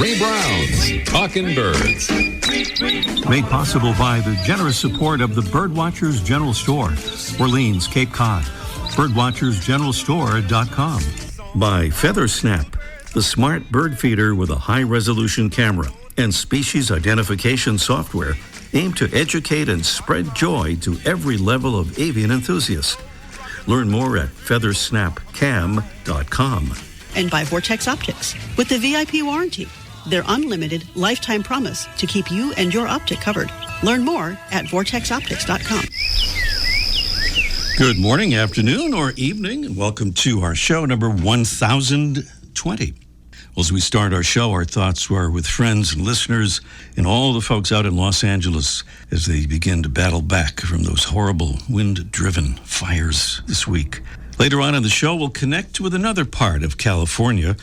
Ray Brown's Talking Birds. Made possible by the generous support of the Birdwatchers General Store, Orleans, Cape Cod. Birdwatchersgeneralstore.com. By Feather Snap, the smart bird feeder with a high-resolution camera and species identification software aimed to educate and spread joy to every level of avian enthusiast. Learn more at feathersnapcam.com. And by Vortex Optics with the VIP warranty, their unlimited lifetime promise to keep you and your optic covered. Learn more at vortexoptics.com. Good morning, afternoon, or evening, and welcome to our show number 1020. Well, as we start our show, our thoughts are with friends and listeners and all the folks out in Los Angeles as they begin to battle back from those horrible wind-driven fires this week. Later on in the show, we'll connect with another part of California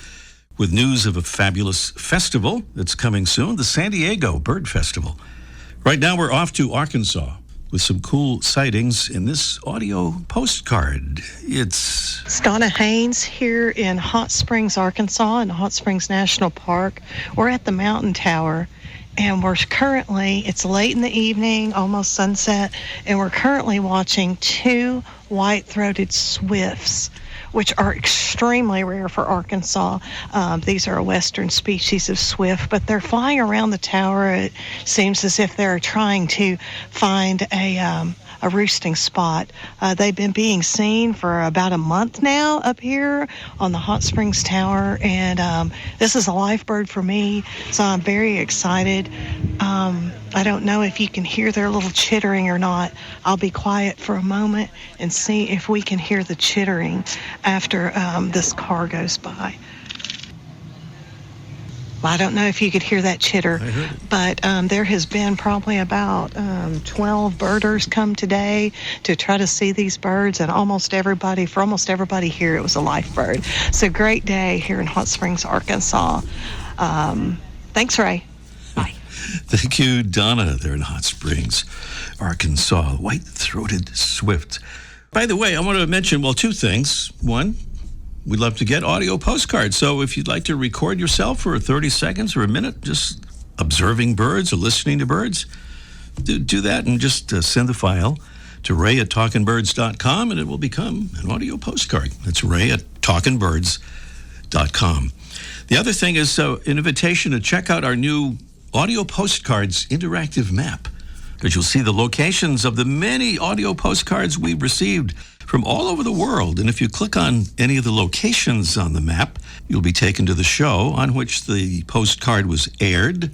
with news of a fabulous festival that's coming soon, the San Diego Bird Festival. Right now, we're off to Arkansas with some cool sightings in this audio postcard. It's Donna Haynes here in Hot Springs, Arkansas, in Hot Springs National Park. We're at the Mountain Tower, and it's late in the evening, almost sunset, and we're currently watching two white-throated swifts, which are extremely rare for Arkansas. These are a western species of swift, but they're flying around the tower. It seems as if they're trying to find a roosting spot. They've been being seen for about a month now up here on the Hot Springs Tower, and this is a life bird for me, so I'm very excited. I don't know if you can hear their little chittering or not. I'll be quiet for a moment and see if we can hear the chittering after this car goes by. Well, I don't know if you could hear that chitter, but there has been probably about 12 birders come today to try to see these birds, and almost everybody here, it was a life bird. So great day here in Hot Springs, Arkansas. Thanks, Ray. Bye. Thank you, Donna, there in Hot Springs, Arkansas. White-throated swift. By the way, I want to mention, two things. One, we'd love to get audio postcards. So if you'd like to record yourself for 30 seconds or a minute, just observing birds or listening to birds, do that and just send the file to ray@talkingbirds.com, and it will become an audio postcard. That's ray@talkingbirds.com. The other thing is an invitation to check out our new audio postcards interactive map, because you'll see the locations of the many audio postcards we've received from all over the world. And if you click on any of the locations on the map, you'll be taken to the show on which the postcard was aired,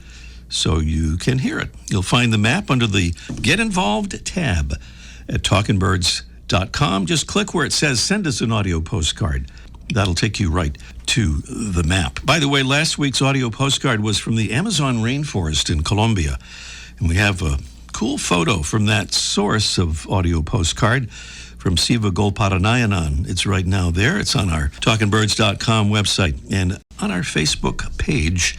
so you can hear it. You'll find the map under the Get Involved tab at talkingbirds.com. Just click where it says Send Us an Audio Postcard. That'll take you right to the map. By the way, last week's audio postcard was from the Amazon rainforest in Colombia, and we have a cool photo from that source of audio postcard from Siva Golparanayanan. It's right now there. It's on our talkingbirds.com website and on our Facebook page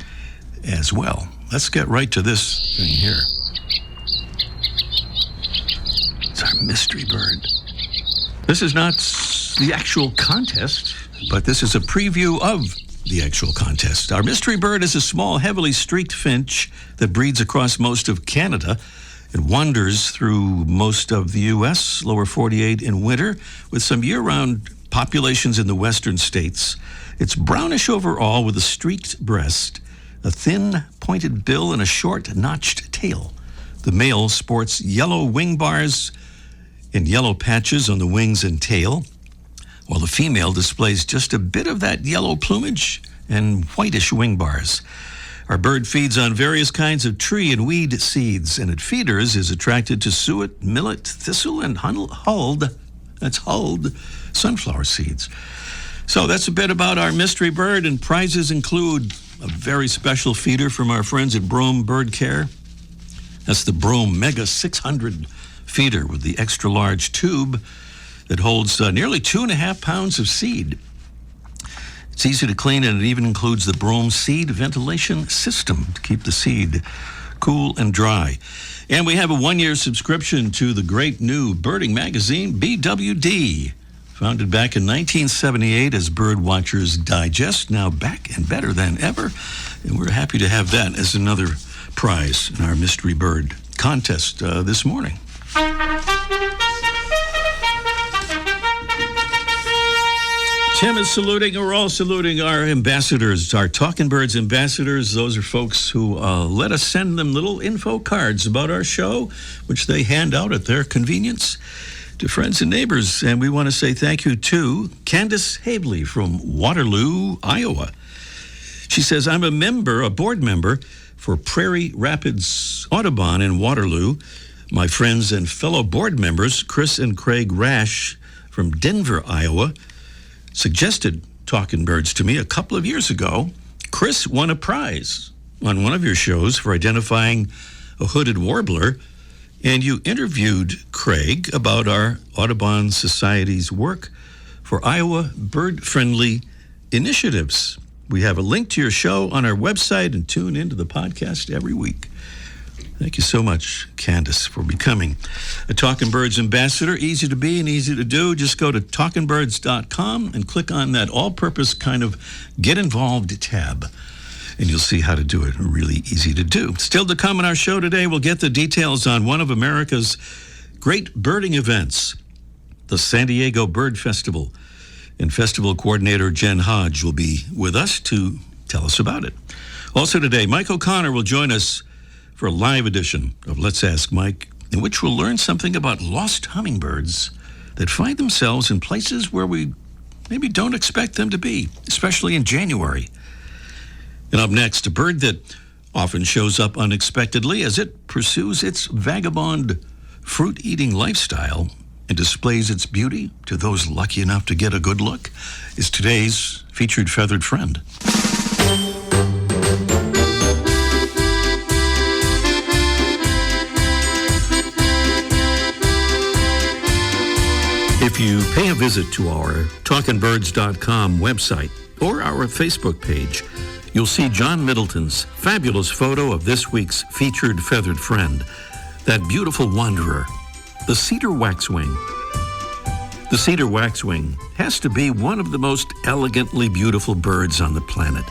as well. Let's get right to this thing here. It's our mystery bird. This is not the actual contest, but this is a preview of the actual contest. Our mystery bird is a small, heavily streaked finch that breeds across most of Canada. It wanders through most of the U.S., lower 48 in winter, with some year-round populations in the western states. It's brownish overall with a streaked breast, a thin, pointed bill, and a short, notched tail. The male sports yellow wing bars and yellow patches on the wings and tail, while the female displays just a bit of that yellow plumage and whitish wing bars. Our bird feeds on various kinds of tree and weed seeds, and at feeders is attracted to suet, millet, thistle, and hulled sunflower seeds. So that's a bit about our mystery bird, and prizes include a very special feeder from our friends at Brome Bird Care. That's the Brome Mega 600 feeder with the extra large tube that holds nearly 2.5 pounds of seed. It's easy to clean, and it even includes the Brome seed ventilation system to keep the seed cool and dry. And we have a 1-year subscription to the great new birding magazine, BWD. Founded back in 1978 as Bird Watchers Digest, now back and better than ever. And we're happy to have that as another prize in our Mystery Bird contest this morning. Tim is saluting, and we're all saluting our ambassadors, our Talking Birds ambassadors. Those are folks who let us send them little info cards about our show, which they hand out at their convenience to friends and neighbors. And we want to say thank you to Candace Habley from Waterloo, Iowa. She says, I'm a board member for Prairie Rapids Audubon in Waterloo. My friends and fellow board members, Chris and Craig Rash from Denver, Iowa, suggested Talking Birds to me a couple of years ago. Chris won a prize on one of your shows for identifying a hooded warbler, and you interviewed Craig about our Audubon Society's work for Iowa bird-friendly initiatives. We have a link to your show on our website and tune into the podcast every week. Thank you so much, Candace, for becoming a Talking Birds ambassador. Easy to be and easy to do. Just go to talkingbirds.com and click on that all-purpose kind of Get Involved tab, and you'll see how to do it. Really easy to do. Still to come on our show today, we'll get the details on one of America's great birding events, the San Diego Bird Festival. And festival coordinator Jen Hodge will be with us to tell us about it. Also today, Mike O'Connor will join us for a live edition of Let's Ask Mike, in which we'll learn something about lost hummingbirds that find themselves in places where we maybe don't expect them to be, especially in January. And up next, a bird that often shows up unexpectedly as it pursues its vagabond fruit-eating lifestyle and displays its beauty to those lucky enough to get a good look, is today's featured feathered friend. If you pay a visit to our talkingbirds.com website or our Facebook page, you'll see John Middleton's fabulous photo of this week's featured feathered friend, that beautiful wanderer, the cedar waxwing. The cedar waxwing has to be one of the most elegantly beautiful birds on the planet,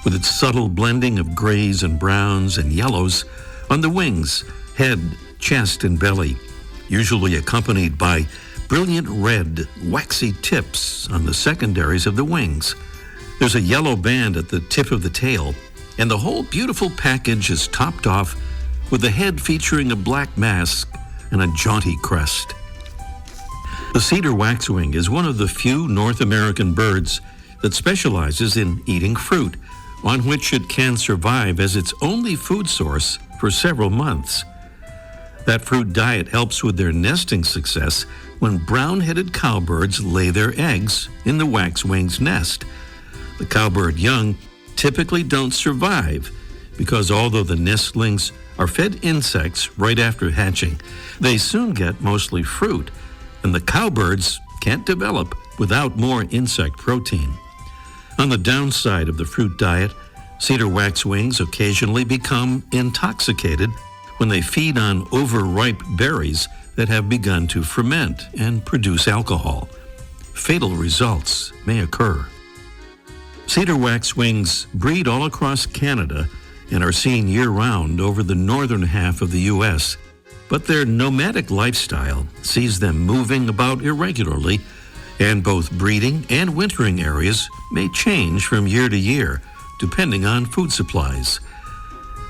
with its subtle blending of grays and browns and yellows on the wings, head, chest, and belly, usually accompanied by brilliant red, waxy tips on the secondaries of the wings. There's a yellow band at the tip of the tail, and the whole beautiful package is topped off with the head featuring a black mask and a jaunty crest. The cedar waxwing is one of the few North American birds that specializes in eating fruit, on which it can survive as its only food source for several months. That fruit diet helps with their nesting success when brown-headed cowbirds lay their eggs in the waxwing's nest. The cowbird young typically don't survive because although the nestlings are fed insects right after hatching, they soon get mostly fruit, and the cowbirds can't develop without more insect protein. On the downside of the fruit diet, cedar waxwings occasionally become intoxicated when they feed on overripe berries that have begun to ferment and produce alcohol. Fatal results may occur. Cedar waxwings breed all across Canada and are seen year-round over the northern half of the U.S., but their nomadic lifestyle sees them moving about irregularly, and both breeding and wintering areas may change from year to year, depending on food supplies.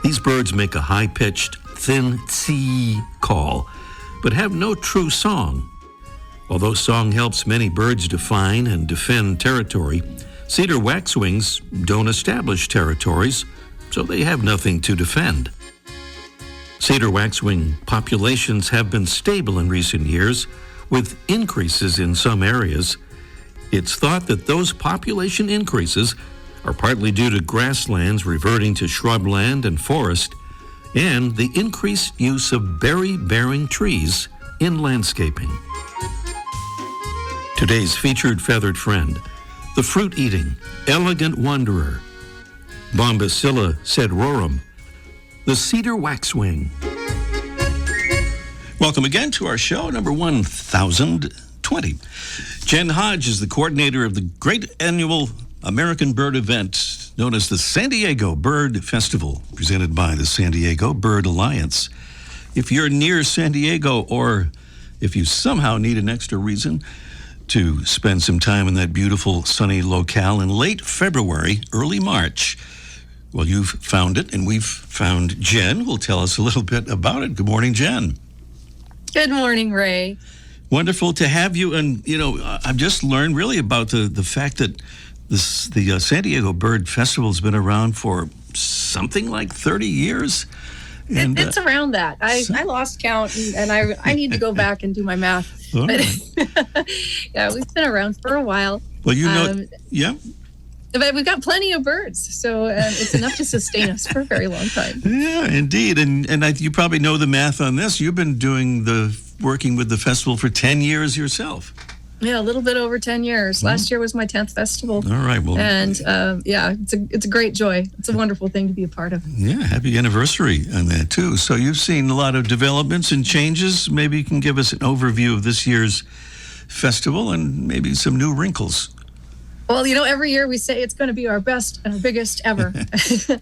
These birds make a high-pitched, thin tsee call, but have no true song. Although song helps many birds define and defend territory, cedar waxwings don't establish territories, so they have nothing to defend. Cedar waxwing populations have been stable in recent years, with increases in some areas. It's thought that those population increases are partly due to grasslands reverting to shrubland and forest, and the increased use of berry-bearing trees in landscaping. Today's featured feathered friend, the fruit-eating, elegant wanderer, Bombacilla cedrorum, the cedar waxwing. Welcome again to our show, number 1012. 2020. Jen Hodge is the coordinator of the great annual American bird event known as the San Diego Bird Festival, presented by the San Diego Bird Alliance. If you're near San Diego, or if you somehow need an extra reason to spend some time in that beautiful sunny locale in late February, early March, well, you've found it, and we've found Jen, who'll tell us a little bit about it. Good morning, Jen. Good morning, Ray. Wonderful to have you. And, I've just learned really about the fact that the San Diego Bird Festival has been around for something like 30 years. And, it's around that. I lost count, and I need to go back and do my math. But, yeah, we've been around for a while. Well, yeah. But we've got plenty of birds, so it's enough to sustain us for a very long time. Yeah, indeed. And you probably know the math on this. You've been working with the festival for 10 years yourself. Yeah, a little bit over 10 years. Last year was my 10th festival. All right. Well, and it's a great joy. It's a wonderful thing to be a part of. Yeah, happy anniversary on that too. So you've seen a lot of developments and changes. Maybe you can give us an overview of this year's festival and maybe some new wrinkles. Well, every year we say it's going to be our best and our biggest ever.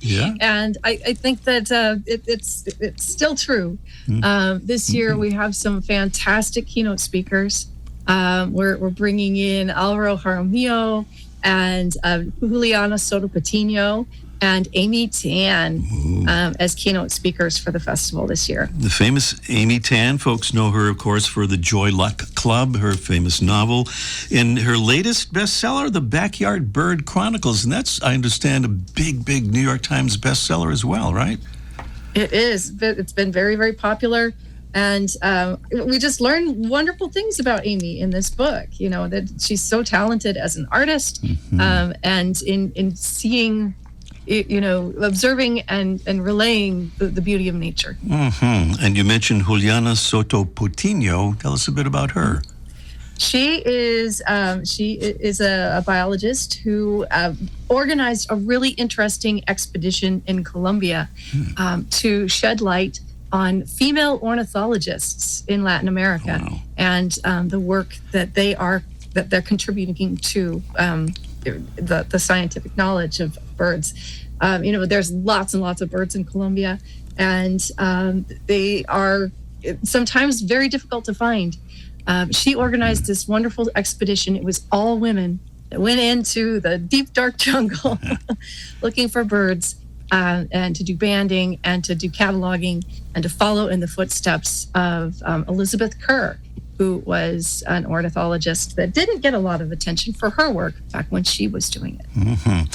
Yeah. And I think that it's still true. This year we have some fantastic keynote speakers. We're bringing in Alvaro Jaramillo and Juliana Soto Patino and Amy Tan as keynote speakers for the festival this year. The famous Amy Tan, folks know her, of course, for the Joy Luck Club, her famous novel, and her latest bestseller, The Backyard Bird Chronicles. And that's, I understand, a big New York Times bestseller as well, right? It is. It's been very, very popular. And we just learned wonderful things about Amy in this book, that she's so talented as an artist, and in seeing, observing and relaying the beauty of nature. And you mentioned Juliana Soto Patino. Tell us a bit about her. She is a biologist who organized a really interesting expedition in Colombia to shed light on female ornithologists in Latin America. Wow. And the work that they're contributing to the scientific knowledge of birds. There's lots and lots of birds in Colombia, and they are sometimes very difficult to find. She organized this wonderful expedition. It was all women that went into the deep, dark jungle looking for birds, and to do banding and to do cataloging and to follow in the footsteps of Elizabeth Kerr, who was an ornithologist that didn't get a lot of attention for her work back when she was doing it.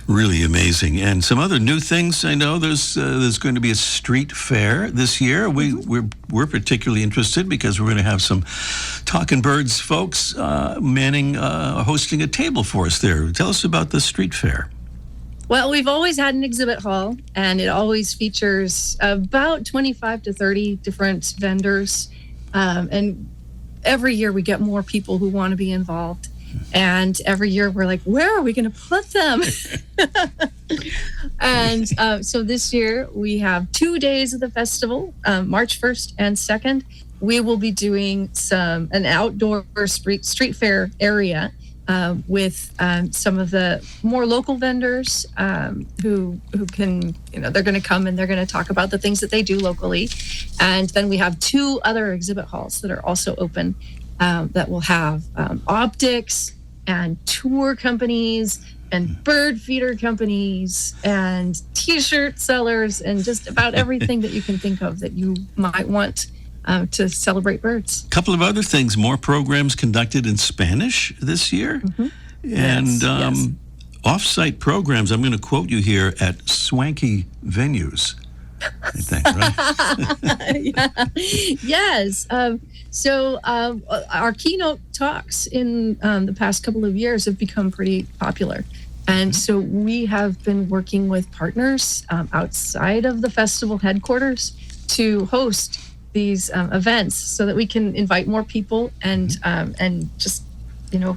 Really amazing. And some other new things. I know there's going to be a street fair this year. We're particularly interested because we're going to have some Talking Birds folks hosting a table for us there. Tell us about the street fair. Well, we've always had an exhibit hall, and it always features about 25 to 30 different vendors. And every year we get more people who want to be involved. And every year we're like, where are we going to put them? And so this year we have 2 days of the festival, March 1st and 2nd. We will be doing an outdoor street fair area with some of the more local vendors who can, they're going to come and they're going to talk about the things that they do locally. And then we have 2 other exhibit halls that are also open that will have optics and tour companies and bird feeder companies and T-shirt sellers and just about everything that you can think of that you might want to celebrate birds. A couple of other things, more programs conducted in Spanish this year. And Yes. off-site programs, I'm going to quote you here, at swanky venues, I think, right? Yes. So our keynote talks in the past couple of years have become pretty popular. And so we have been working with partners outside of the festival headquarters to host these events so that we can invite more people and just,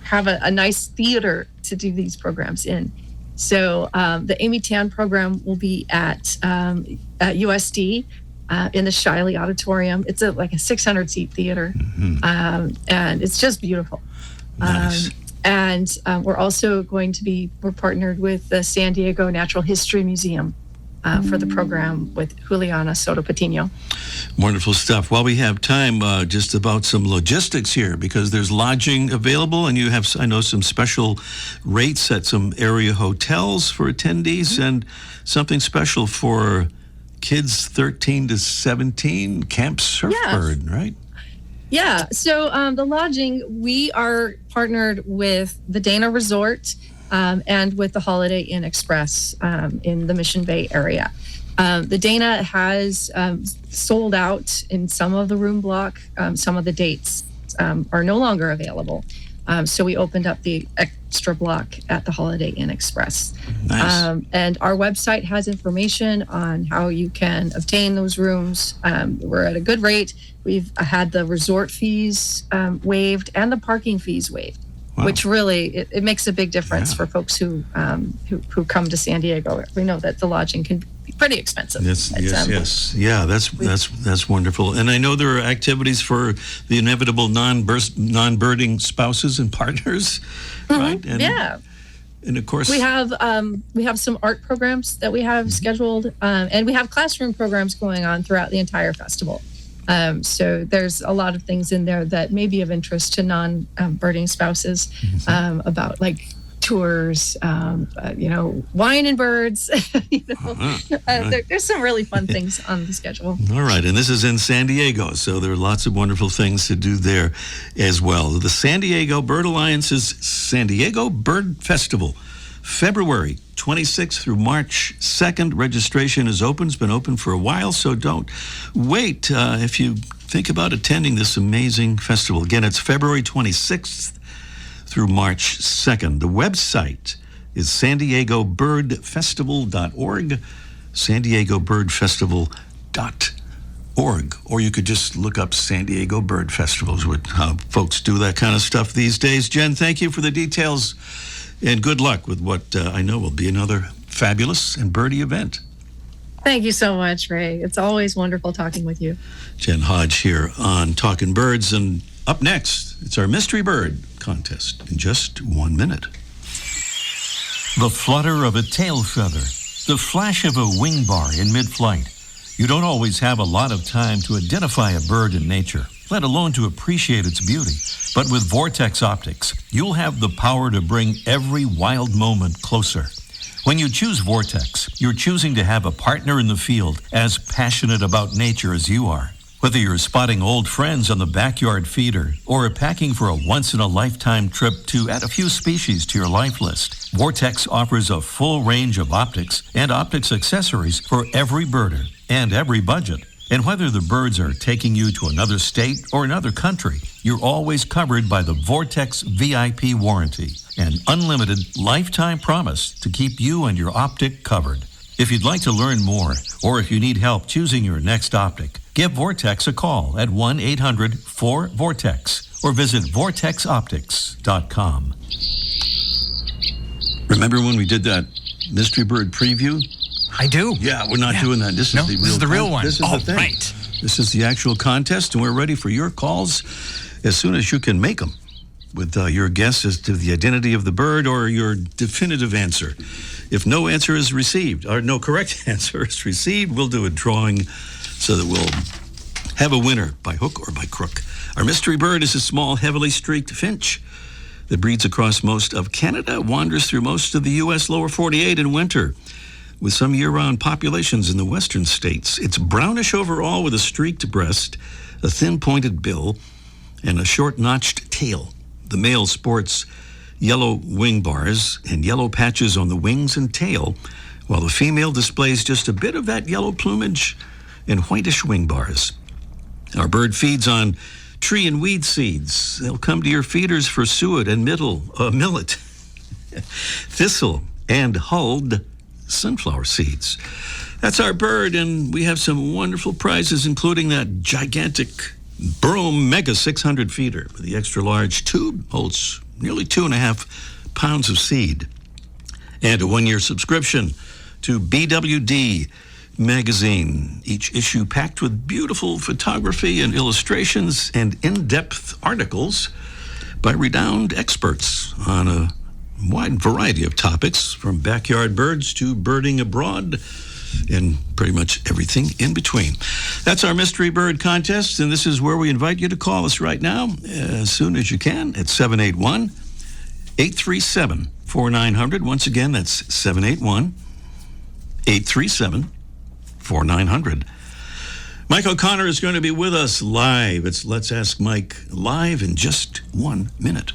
have a nice theater to do these programs in. So the Amy Tan program will be at USD in the Shiley Auditorium. It's like a 600-seat theater, and it's just beautiful. Nice. And we're also we're partnered with the San Diego Natural History Museum for the program with Juliana Soto Patino. Wonderful stuff. Well, we have time just about some logistics here, because there's lodging available, and you have, I know, some special rates at some area hotels for attendees, and something special for kids 13 to 17, Camp Surfbird, right? Yeah. So the lodging, we are partnered with the Dana Resort and with the Holiday Inn Express in the Mission Bay area. The Dana has sold out in some of the room block. Some of the dates are no longer available. So we opened up the extra block at the Holiday Inn Express. Nice. And our website has information on how you can obtain those rooms. We're at a good rate. We've had the resort fees waived and the parking fees waived. Wow. Which really it makes a big difference for folks who come to San Diego. We know that the lodging can be pretty expensive. Yes. Yeah, that's wonderful. And I know there are activities for the inevitable non-birding spouses and partners, right? And, and of course we have some art programs that we have scheduled, and we have classroom programs going on throughout the entire festival. So there's a lot of things in there that may be of interest to non-birding spouses, about like tours, wine and birds. There's some really fun things on the schedule. All right, and this is in San Diego, so there are lots of wonderful things to do there as well. The San Diego Bird Alliance's San Diego Bird Festival, February 26th through March 2nd. Registration is open. It's been open for a while, so don't wait if you think about attending this amazing festival. Again, it's February 26th through March 2nd. The website is SanDiegoBirdFestival.org, SanDiegoBirdFestival.org. Or you could just look up San Diego Bird Festivals, with how folks do that kind of stuff these days. Jen, thank you for the details. And good luck with what I know will be another fabulous and birdie event. Thank you so much, Ray. It's always wonderful talking with you. Jen Hodge here on Talking Birds. And up next, it's our Mystery Bird contest in just 1 minute. The flutter of a tail feather, the flash of a wing bar in mid-flight. You don't always have a lot of time to identify a bird in nature, let alone to appreciate its beauty. But with Vortex Optics, you'll have the power to bring every wild moment closer. When you choose Vortex, you're choosing to have a partner in the field as passionate about nature as you are. Whether you're spotting old friends on the backyard feeder or packing for a once-in-a-lifetime trip to add a few species to your life list, Vortex offers a full range of optics and optics accessories for every birder and every budget. And whether the birds are taking you to another state or another country, you're always covered by the Vortex VIP warranty, an unlimited lifetime promise to keep you and your optic covered. If you'd like to learn more, or if you need help choosing your next optic, give Vortex a call at 1-800-4VORTEX or visit vortexoptics.com. Remember when we did that Mystery Bird preview? I do. Yeah, we're not doing that. This is the real one. This is the thing. Right. This is the actual contest, and we're ready for your calls as soon as you can make them with your guess as to the identity of the bird or your definitive answer. If no answer is received, or no correct answer is received, we'll do a drawing so that we'll have a winner by hook or by crook. Our mystery bird is a small, heavily streaked finch that breeds across most of Canada, wanders through most of the U.S. lower 48 in winter, with some year-round populations in the western states. It's brownish overall with a streaked breast, a thin pointed bill, and a short notched tail. The male sports yellow wing bars and yellow patches on the wings and tail, while the female displays just a bit of that yellow plumage and whitish wing bars. Our bird feeds on tree and weed seeds. They'll come to your feeders for suet and millet, thistle, and hulled sunflower seeds. That's our bird, and we have some wonderful prizes, including that gigantic Burrow Mega 600 feeder with the extra large tube, holds nearly 2.5 pounds of seed, and a 1-year subscription to BWD magazine. Each issue packed with beautiful photography and illustrations and in-depth articles by renowned experts on a wide variety of topics, from backyard birds to birding abroad and pretty much everything in between. That's our Mystery Bird Contest, and this is where we invite you to call us right now as soon as you can at 781-837-4900. Once again, that's 781-837-4900. Mike O'Connor is going to be with us live. It's Let's Ask Mike live in just 1 minute.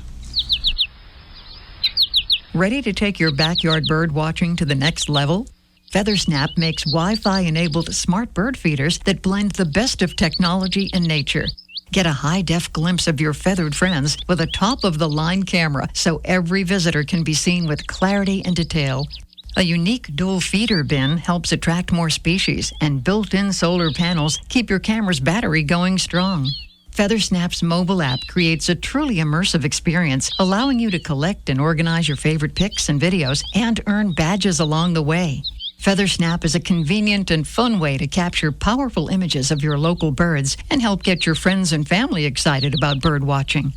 Ready to take your backyard bird watching to the next level? FeatherSnap makes Wi-Fi-enabled smart bird feeders that blend the best of technology and nature. Get a high-def glimpse of your feathered friends with a top-of-the-line camera so every visitor can be seen with clarity and detail. A unique dual feeder bin helps attract more species, and built-in solar panels keep your camera's battery going strong. FeatherSnap's mobile app creates a truly immersive experience, allowing you to collect and organize your favorite pics and videos and earn badges along the way. FeatherSnap is a convenient and fun way to capture powerful images of your local birds and help get your friends and family excited about bird watching.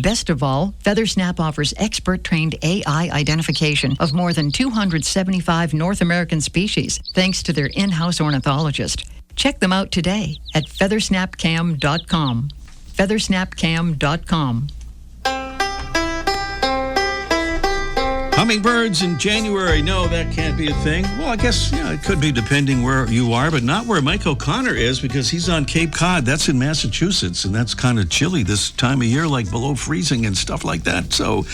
Best of all, FeatherSnap offers expert-trained AI identification of more than 275 North American species, thanks to their in-house ornithologist. Check them out today at feathersnapcam.com. feathersnapcam.com. Hummingbirds in January. No, that can't be a thing. Well, I guess, it could be depending where you are, but not where Mike O'Connor is, because he's on Cape Cod. That's in Massachusetts, and that's kind of chilly this time of year, like below freezing and stuff like that. So,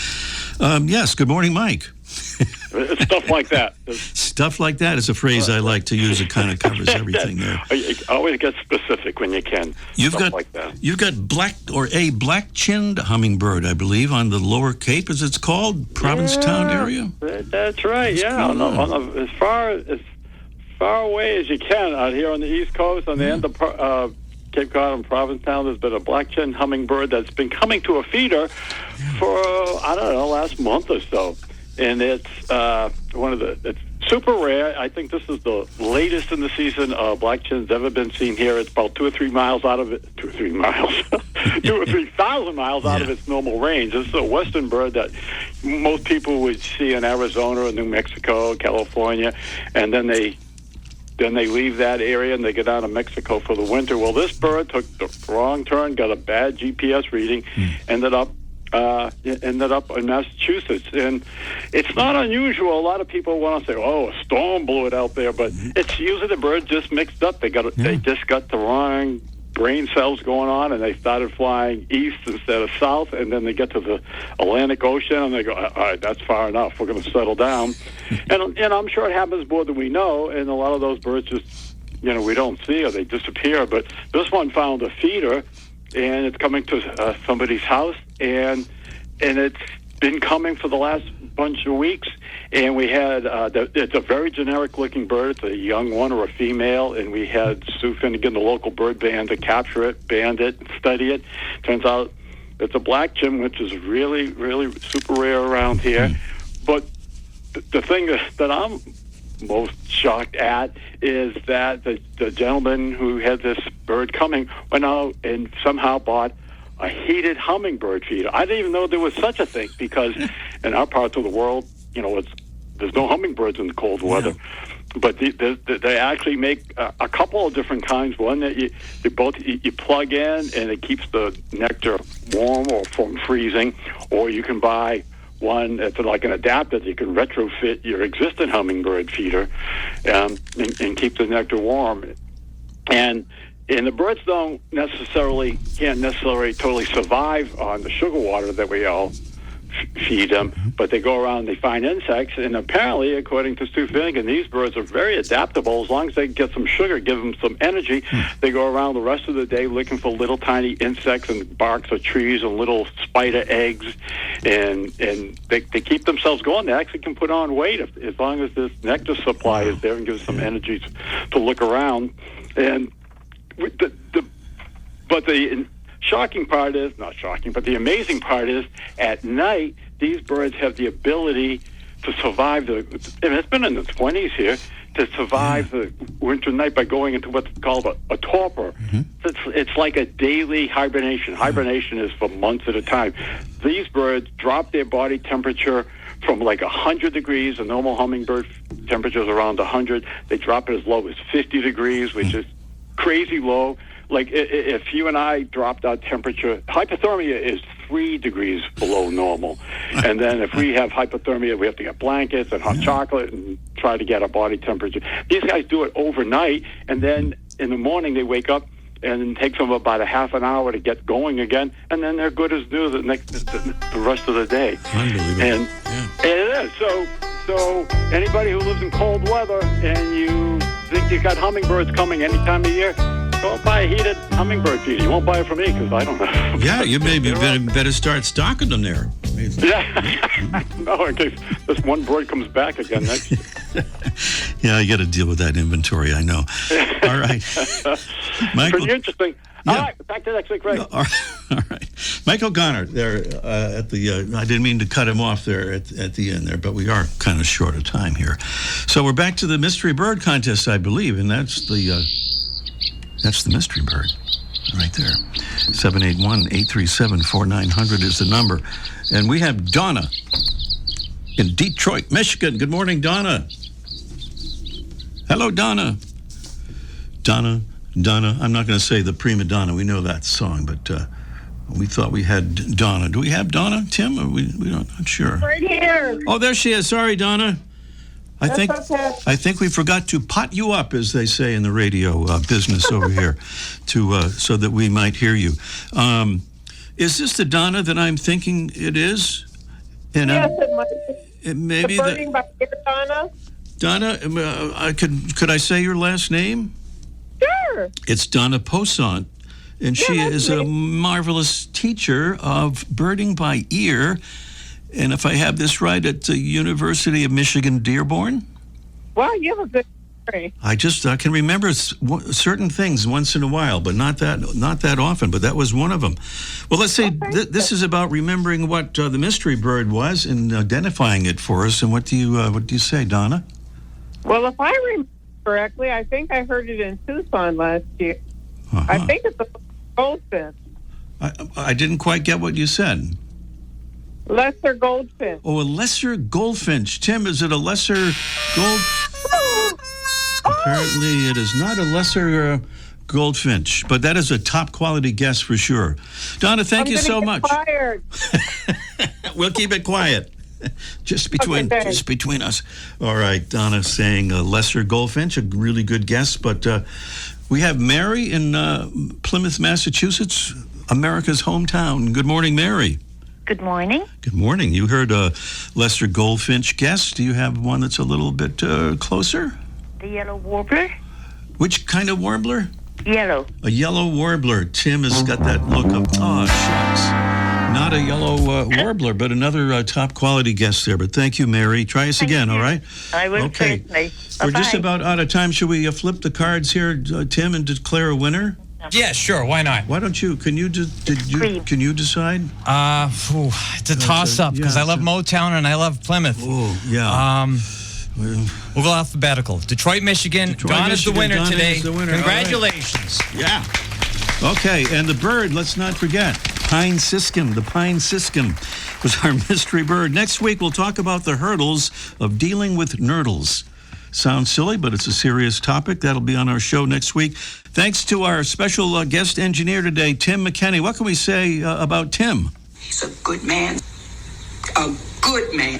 yes, good morning, Mike. Stuff like that. Stuff like that is a phrase I like to use. It kind of covers everything there. Always get specific when you can. You've got a black-chinned hummingbird, I believe, on the Lower Cape, as it's called, Provincetown area. That's right. As far away as you can out here on the East Coast, on the end of Cape Cod and Provincetown, there's been a black-chinned hummingbird that's been coming to a feeder for last month or so. And it's it's super rare. I think this is the latest in the season black-chin's ever been seen here. It's about 2 or 3 miles out of it. 2 or 3 miles. 2 or 3,000 miles out of its normal range. This is a western bird that most people would see in Arizona or New Mexico, California, and then they leave that area and they get out of Mexico for the winter. Well, this bird took the wrong turn, got a bad GPS reading, ended up in Massachusetts. And it's not unusual. A lot of people want to say, a storm blew it out there, but it's usually the bird just mixed up. They just got the wrong brain cells going on, and they started flying east instead of south, and then they get to the Atlantic Ocean, and they go, all right, that's far enough. We're going to settle down. and I'm sure it happens more than we know, and a lot of those birds just, we don't see, or they disappear. But this one found a feeder, and it's coming to somebody's house, and it's been coming for the last bunch of weeks. And we had it's a very generic looking bird. It's a young one or a female, and we had Sue Finnegan, the local bird band, to capture it, band it, study it. Turns out it's a black-chin, which is really, really super rare around here. But the thing that I'm most shocked at is that the gentleman who had this bird coming went out and somehow bought a heated hummingbird feeder. I didn't even know there was such a thing, because in our parts of the world, there's no hummingbirds in the cold weather. But they actually make a couple of different kinds. One that you plug in and it keeps the nectar warm or from freezing, or you can buy one that's like an adapter that you can retrofit your existing hummingbird feeder and keep the nectar warm. And the birds can't necessarily totally survive on the sugar water that we all feed them, but they go around, they find insects, and apparently, according to Stu Finnegan, these birds are very adaptable. As long as they get some sugar, give them some energy, they go around the rest of the day looking for little tiny insects and barks of trees and little spider eggs, and they keep themselves going. They actually can put on weight as long as this nectar supply is there and gives some energy to look around. And the shocking part is, not shocking, but the amazing part is, at night, these birds have the ability to survive and it's been in the 20s here, to survive the winter night by going into what's called a torpor. It's like a daily hibernation. Hibernation is for months at a time. These birds drop their body temperature from like 100 degrees. A normal hummingbird temperature is around 100. They drop it as low as 50 degrees, which is crazy low. Like if you and I dropped our temperature, hypothermia is 3 degrees below normal. And then if we have hypothermia, we have to get blankets and hot chocolate and try to get our body temperature. These guys do it overnight, and then in the morning they wake up, and it takes them about a half an hour to get going again, and then they're good as new the rest of the day. Unbelievable. And it is. So anybody who lives in cold weather and you think you got hummingbirds coming any time of year, go buy a heated hummingbird feeder. You won't buy it from me because I don't know. Yeah, you maybe better start stocking them there. Yeah. No, in case this one bird comes back again next year. Yeah, you got to deal with that inventory, I know. All right. Michael, pretty interesting. Yeah. All right, back to next week, Ray. All right. Mike O'Connor there at the, I didn't mean to cut him off there at the end there, but we are kind of short of time here. So we're back to the mystery bird contest, I believe, and that's the mystery bird right there. 781-837-4900 is the number. And we have Donna in Detroit, Michigan. Good morning, Donna. Hello, Donna. Donna. I'm not going to say the prima donna. We know that song, but we thought we had Donna. Do we have Donna, Tim? Or we don't, not sure. Right here. Oh, there she is. Sorry, Donna. I think we forgot to pot you up, as they say in the radio business over here, to so that we might hear you. Is this the Donna that I'm thinking it is? And yes, it might be. Maybe the birding by ear, Donna. Donna, could I say your last name? Sure. It's Donna Posant, and she is a marvelous teacher of birding by ear. And if I have this right, at the University of Michigan, Dearborn? Well, you have a good memory. I can remember certain things once in a while, but not that often. But that was one of them. Well, let's say this is about remembering what the mystery bird was and identifying it for us. And what do you say, Donna? Well, if I remember correctly, I think I heard it in Tucson last year. I think it's a goldfinch. I didn't quite get what you said. Lesser goldfinch. Oh, a lesser goldfinch. Tim, is it a lesser gold? Apparently, it is not a lesser goldfinch, but that is a top quality guess for sure. Donna, thank you so much. We'll keep it quiet. Just between us. All right, Donna saying a lesser goldfinch, a really good guess. But we have Mary in Plymouth, Massachusetts, America's hometown. Good morning, Mary. Good morning. Good morning. You heard a lesser goldfinch guess. Do you have one that's a little bit closer? The yellow warbler. Which kind of warbler? Yellow. A yellow warbler. Tim has got that look of, shucks. Not a yellow warbler, but another top quality guess there. But thank you, Mary. Try us again, all right? I will okay. certainly. We're just about out of time. Should we flip the cards here, Tim, and declare a winner? Yeah, sure. Why not? Why don't you? Can you decide? It's a toss-up because I love Motown and I love Plymouth. Oh, yeah. We'll go alphabetical. Detroit, Michigan. Donna's the winner today. Congratulations. Right. Yeah. Okay, and the bird, let's not forget, pine siskin. The pine siskin was our mystery bird. Next week, we'll talk about the hurdles of dealing with nurdles. Sounds silly, but it's a serious topic. That'll be on our show next week. Thanks to our special guest engineer today, Tim McKenney. What can we say about Tim? He's a good man. A good man.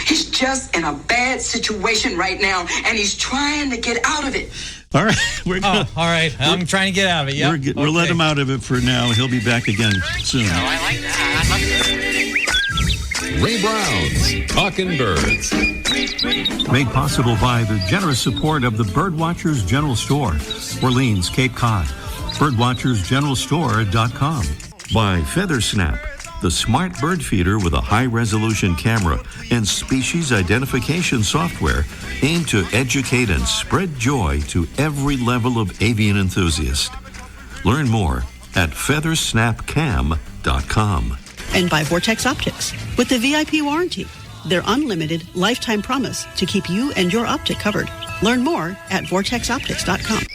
He's just in a bad situation right now, and he's trying to get out of it. All right. All right. I'm trying to get out of it. Yep. We'll let him out of it for now. He'll be back again soon. I like that. Ray Brown's Talking Birds. Made possible by the generous support of the Birdwatchers General Store, Orleans, Cape Cod. Birdwatchersgeneralstore.com. By Feathersnap, the smart bird feeder with a high-resolution camera and species identification software aimed to educate and spread joy to every level of avian enthusiast. Learn more at feathersnapcam.com. And by Vortex Optics with the VIP warranty. their unlimited lifetime promise to keep you and your optic covered. Learn more at vortexoptics.com.